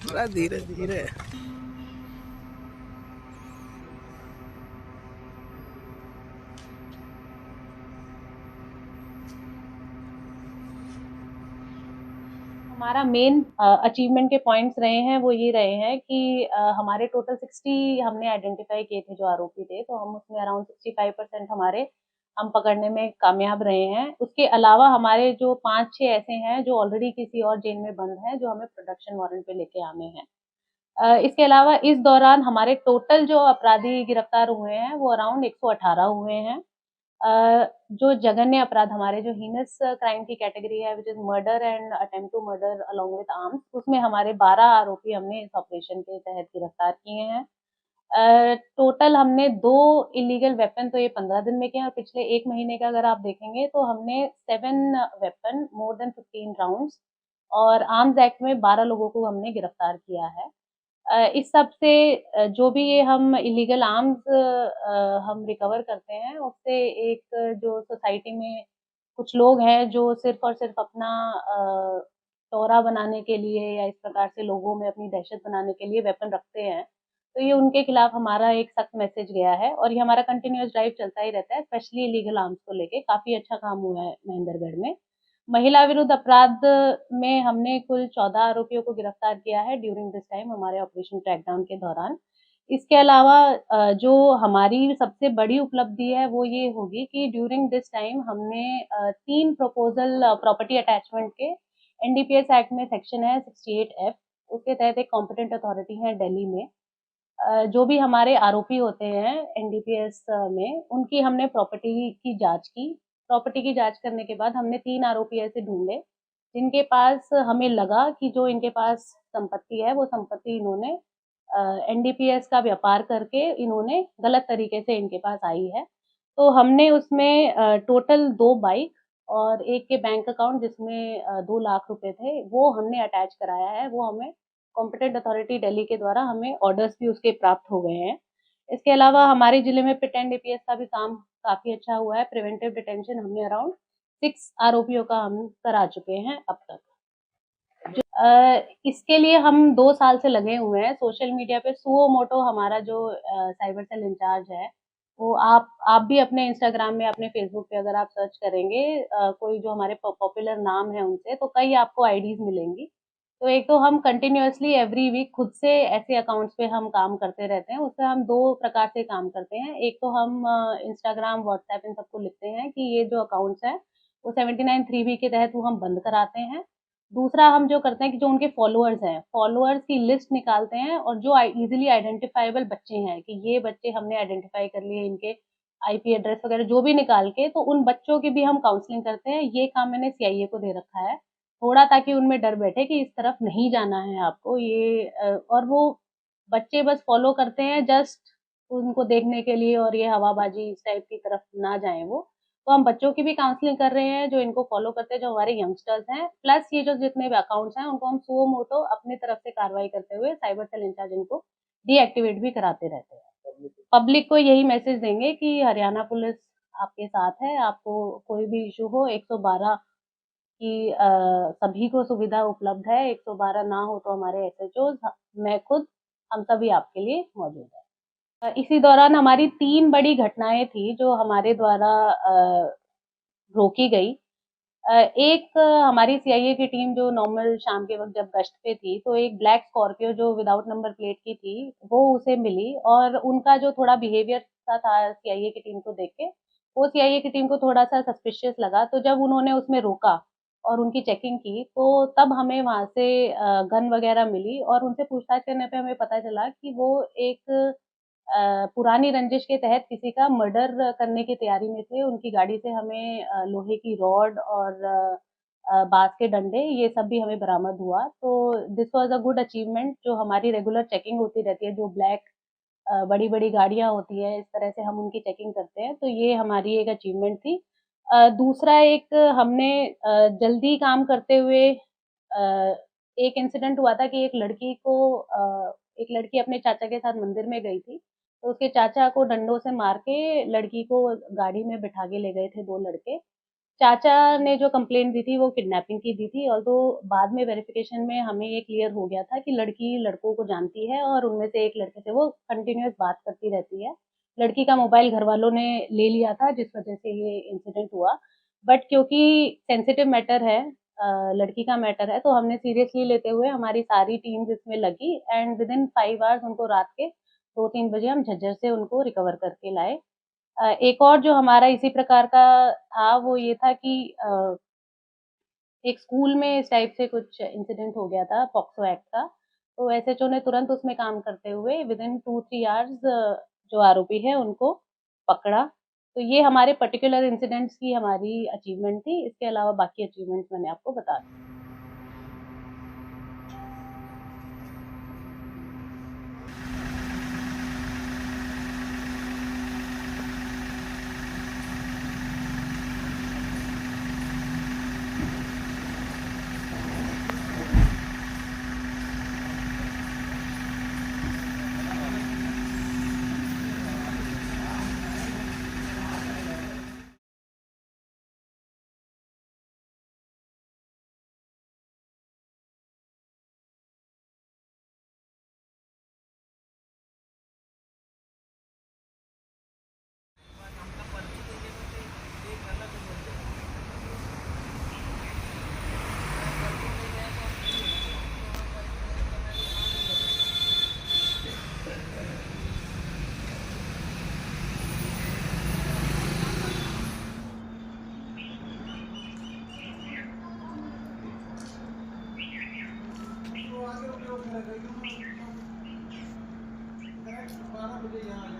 थोड़ा धीरे धीरे। हमारा मेन अचीवमेंट के पॉइंट्स रहे हैं वो ये रहे हैं कि हमारे टोटल 60 हमने आइडेंटिफाई किए थे जो आरोपी थे, तो हम उसमें अराउंड 65% हमारे हम पकड़ने में कामयाब रहे हैं। उसके अलावा हमारे जो 5-6 ऐसे हैं जो ऑलरेडी किसी और जेल में बंद हैं, जो हमें प्रोडक्शन वारंट पे लेके आने हैं। इसके अलावा इस दौरान हमारे टोटल जो अपराधी गिरफ्तार हुए हैं वो अराउंड 118 हुए हैं। जो जघन्य अपराध हमारे जो हीनस क्राइम की कैटेगरी है which is murder and attempt to murder along with arms, उसमें हमारे 12 आरोपी हमने इस ऑपरेशन के तहत गिरफ्तार किए हैं। टोटल हमने 2 इलीगल वेपन तो ये 15 दिन में किए हैं, और पिछले 1 महीने का अगर आप देखेंगे तो हमने 7 वेपन मोर देन 15 राउंड्स और आर्म्स एक्ट में 12 लोगों को हमने गिरफ्तार किया है। इस सब से जो भी ये हम इलीगल आर्म्स हम रिकवर करते हैं, उससे एक जो सोसाइटी में कुछ लोग हैं जो सिर्फ और सिर्फ अपना टोरा बनाने के लिए या इस प्रकार से लोगों में अपनी दहशत बनाने के लिए वेपन रखते हैं, तो ये उनके खिलाफ हमारा एक सख्त मैसेज गया है और ये हमारा कंटिन्यूअस ड्राइव चलता ही रहता है, स्पेशली इलीगल आर्म्स को लेके काफी अच्छा काम हुआ है महेंद्रगढ़ में। महिला विरुद्ध अपराध में हमने कुल 14 आरोपियों को गिरफ्तार किया है ड्यूरिंग दिस टाइम हमारे ऑपरेशन क्रैकडाउन के दौरान। इसके अलावा जो हमारी सबसे बड़ी उपलब्धि है वो ये होगी कि ड्यूरिंग दिस टाइम हमने 3 प्रपोजल प्रॉपर्टी अटैचमेंट के एनडीपीएस एक्ट में सेक्शन है 68F, उसके तहत एक कॉम्पिटेंट अथॉरिटी है दिल्ली में। जो भी हमारे आरोपी होते हैं एनडीपीएस में, उनकी हमने प्रॉपर्टी की जांच की। प्रॉपर्टी की जांच करने के बाद हमने 3 आरोपी ऐसे ढूंढे जिनके पास हमें लगा कि जो इनके पास संपत्ति है वो संपत्ति इन्होंने एनडीपीएस का व्यापार करके इन्होंने गलत तरीके से इनके पास आई है। तो हमने उसमें टोटल 2 बाइक और एक के बैंक अकाउंट जिसमें 2 लाख रुपए थे वो हमने अटैच कराया है। वो हमें कॉम्पिटेंट अथॉरिटी दिल्ली के द्वारा हमें ऑर्डर्स भी उसके प्राप्त हो गए हैं। इसके अलावा हमारे जिले में पिट एंड डीपीएस का भी काम काफी अच्छा हुआ है। प्रिवेंटिव डिटेंशन हमने अराउंड 6 आरोपियों का हम करा चुके हैं अब तक। इसके लिए हम 2 साल से लगे हुए हैं। सोशल मीडिया पे सुओ मोटो हमारा जो साइबर सेल इंचार्ज है, वो आप भी अपने इंस्टाग्राम में अपने फेसबुक पे अगर आप सर्च करेंगे कोई जो हमारे पॉपुलर नाम है उनसे, तो कई आपको आईडीज मिलेंगी। तो एक तो हम कंटिन्यूअसली एवरी वीक खुद से ऐसे अकाउंट्स पे हम काम करते रहते हैं। उससे हम दो प्रकार से काम करते हैं। एक तो हम इंस्टाग्राम व्हाट्सएप इन सबको लिखते हैं कि ये जो अकाउंट्स है वो 79(3)B के तहत वो हम बंद कराते हैं। दूसरा हम जो करते हैं कि जो उनके फॉलोअर्स हैं, फॉलोअर्स की लिस्ट निकालते हैं और जो इजीली आइडेंटिफाइबल बच्चे हैं कि ये बच्चे हमने आइडेंटिफाई कर लिए, इनके आईपी एड्रेस वगैरह जो भी निकाल के, तो उन बच्चों की भी हम काउंसलिंग करते हैं। ये काम मैंने सीआईए को दे रखा है थोड़ा, ताकि उनमें डर बैठे कि इस तरफ नहीं जाना है आपको ये और वो बच्चे बस फॉलो करते हैं जस्ट उनको देखने के लिए, और ये हवाबाजी इस टाइप की तरफ ना जाएं वो। तो हम बच्चों की भी काउंसलिंग कर रहे हैं जो इनको फॉलो करते हैं, जो हमारे यंगस्टर्स हैं, प्लस ये जो जितने भी अकाउंट्स हैं उनको हम सुओ मोटो अपनी तरफ से कार्रवाई करते हुए साइबर सेल इंचार्ज इनको डीएक्टिवेट भी कराते रहते हैं। पब्लिक को यही मैसेज देंगे कि हरियाणा पुलिस आपके साथ है। आपको कोई भी इशू हो 112 की सभी को सुविधा उपलब्ध है। 112 ना हो तो हमारे एसएचओ, मैं खुद, हम सभी आपके लिए मौजूद है। इसी दौरान हमारी 3 बड़ी घटनाएं थी जो हमारे द्वारा रोकी गई। एक हमारी सीआईए की टीम जो नॉर्मल शाम के वक्त जब गश्त पे थी, तो एक ब्लैक स्कॉर्पियो जो विदाउट नंबर प्लेट की थी वो उसे मिली, और उनका जो थोड़ा बिहेवियर सा था सीआईए की टीम को देख के, वो सीआईए की टीम को थोड़ा सा सस्पिशियस लगा। तो जब उन्होंने उसमें रोका और उनकी चेकिंग की, तो तब हमें वहां से गन वगैरह मिली, और उनसे पूछताछ करने पे हमें पता चला कि वो एक पुरानी रंजिश के तहत किसी का मर्डर करने की तैयारी में थे। उनकी गाड़ी से हमें लोहे की रॉड और बांस के डंडे ये सब भी हमें बरामद हुआ। तो this was a good achievement. जो हमारी रेगुलर चेकिंग होती रहती है, जो ब्लैक बड़ी बड़ी गाड़ियां होती है, इस तरह से हम उनकी चेकिंग करते हैं, तो ये हमारी एक अचीवमेंट थी। दूसरा एक हमने जल्दी काम करते हुए एक इंसिडेंट हुआ था कि एक लड़की अपने चाचा के साथ मंदिर में गई थी, तो उसके चाचा को डंडों से मार के लड़की को गाड़ी में बिठा के ले गए थे 2 लड़के। चाचा ने जो कंप्लेंट दी थी वो किडनैपिंग की दी थी, और तो बाद में वेरिफिकेशन में हमें ये क्लियर हो गया था कि लड़की लड़कों को जानती है और उनमें से एक लड़के से वो कंटिन्यूअस बात करती रहती है। लड़की का मोबाइल घर वालों ने ले लिया था, जिस वजह से ये इंसिडेंट हुआ। बट क्योंकि सेंसिटिव मैटर है, लड़की का मैटर है, तो हमने सीरियसली लेते हुए हमारी सारी टीम्स इसमें लगी, एंड विद इन 5 आवर्स उनको रात के 2-3 बजे हम झज्जर से उनको रिकवर करके लाए। एक और जो हमारा इसी प्रकार का था वो ये था कि एक स्कूल में इस टाइप से कुछ इंसिडेंट हो गया था पॉक्सो एक्ट का, तो एसएचओ ने तुरंत उसमें काम करते हुए विद इन 2-3 आवर्स जो आरोपी है उनको पकड़ा। तो ये हमारे पर्टिकुलर इंसिडेंट्स की हमारी अचीवमेंट थी, इसके अलावा बाकी अचीवमेंट्स मैंने आपको बता दी। तो आगे उपयोग करेगा 12 बजे यहाँ